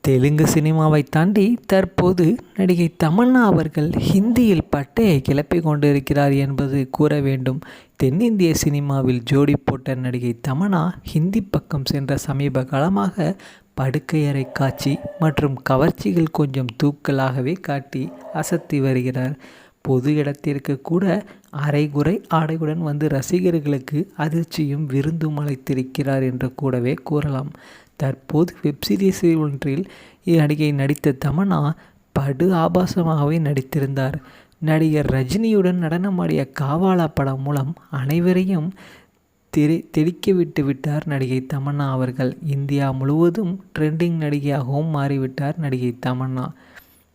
தெலுங்கு சினிமாவை தாண்டி தற்போது நடிகை தமன்னா அவர்கள் ஹிந்தியில் பட்டையை கிளப்பிக் கொண்டிருக்கிறார் என்பது கூற வேண்டும். தென்னிந்திய சினிமாவில் ஜோடி போட்ட நடிகை தமன்னா ஹிந்தி பக்கம் சென்ற சமீப காலமாக படுக்கையறை காட்சி மற்றும் கவர்ச்சிகள் கொஞ்சம் தூக்கலாகவே காட்டி அசத்தி வருகிறார். பொது இடத்திற்கு கூட அரைகுறை ஆடையுடன் வந்து ரசிகர்களுக்கு அதிர்ச்சியும் விருந்தும் அளித்திருக்கிறார் என்று கூடவே கூறலாம். தற்போது வெப்சீரிஸ் ஒன்றில் நடிகை நடித்த தமன்னா படு ஆபாசமாகவே நடித்திருந்தார். நடிகர் ரஜினியுடன் நடனமாடிய காவாலா படம் மூலம் அனைவரையும் தெளிக்க விட்டு விட்டார் நடிகை தமன்னா அவர்கள். இந்தியா முழுவதும் ட்ரெண்டிங் நடிகையாகவும் மாறிவிட்டார் நடிகை தமன்னா.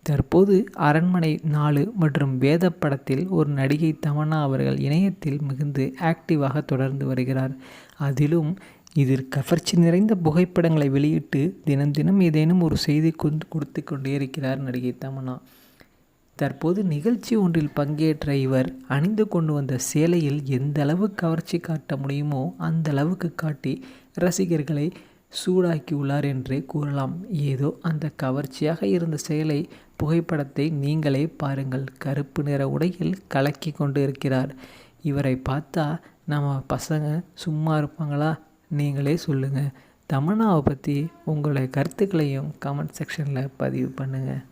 தற்போது அரண்மனை 4 மற்றும் வேத படத்தில் ஒரு நடிகை தமன்னா அவர்கள் இணையத்தில் மிகுந்து ஆக்டிவாக தொடர்ந்து வருகிறார். அதிலும் இதில் கவர்ச்சி நிறைந்த புகைப்படங்களை வெளியிட்டு தினம் தினம் ஏதேனும் ஒரு செய்தி கொடுத்து கொண்டே இருக்கிறார் நடிகை தமன்னா. தற்போது நிகழ்ச்சி ஒன்றில் பங்கேற்ற இவர் அணிந்து கொண்டு வந்த சேலையில் எந்த அளவு கவர்ச்சி காட்ட முடியுமோ அந்த அளவுக்கு காட்டி ரசிகர்களை சூடாக்கியுள்ளார் என்றே கூறலாம். ஏதோ அந்த கவர்ச்சியாக இருந்த சேலை புகைப்படத்தை நீங்களே பாருங்கள். கருப்பு நிற உடையில் கலக்கி கொண்டு இருக்கிறார். இவரை பார்த்தா நம்ம பசங்க சும்மா இருப்பாங்களா? நீங்களே சொல்லுங்கள். தமன்னாவை பற்றி உங்களுடைய கருத்துக்களையும் கமெண்ட் செக்ஷனில் பதிவு பண்ணுங்கள்.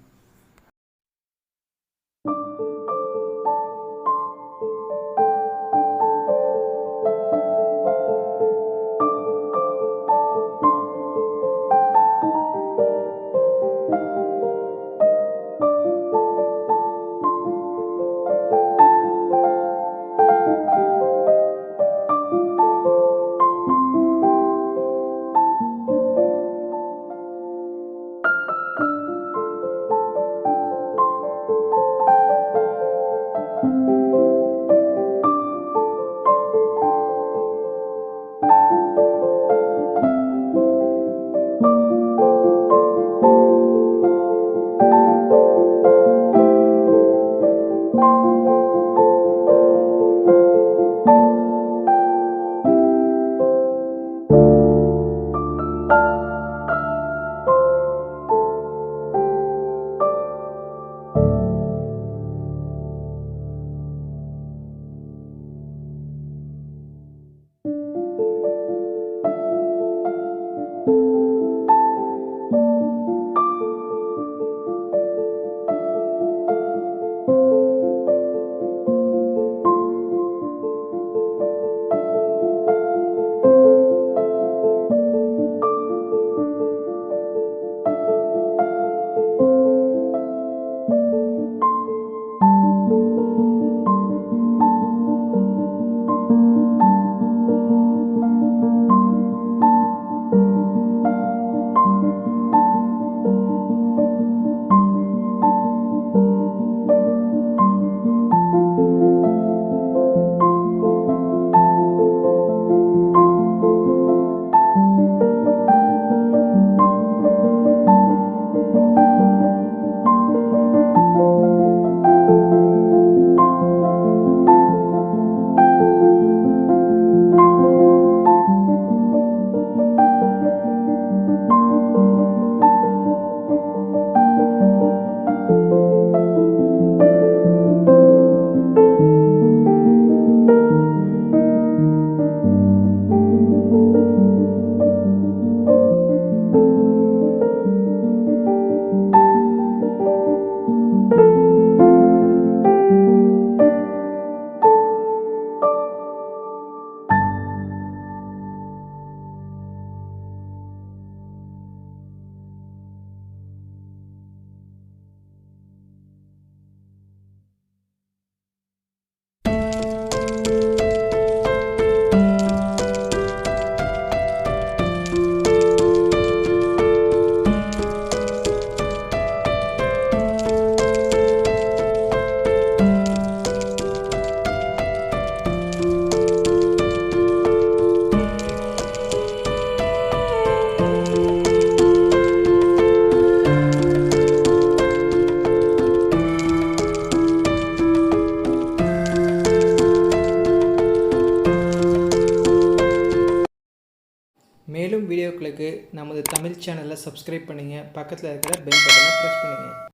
மேலும் வீடியோக்களுக்கு நமது தமிழ் தமிழ் சேனலை சப்ஸ்கிரைப் பண்ணுங்கள், பக்கத்தில் இருக்கிற பெல் பட்டனை ப்ரெஸ் பண்ணுங்கள்.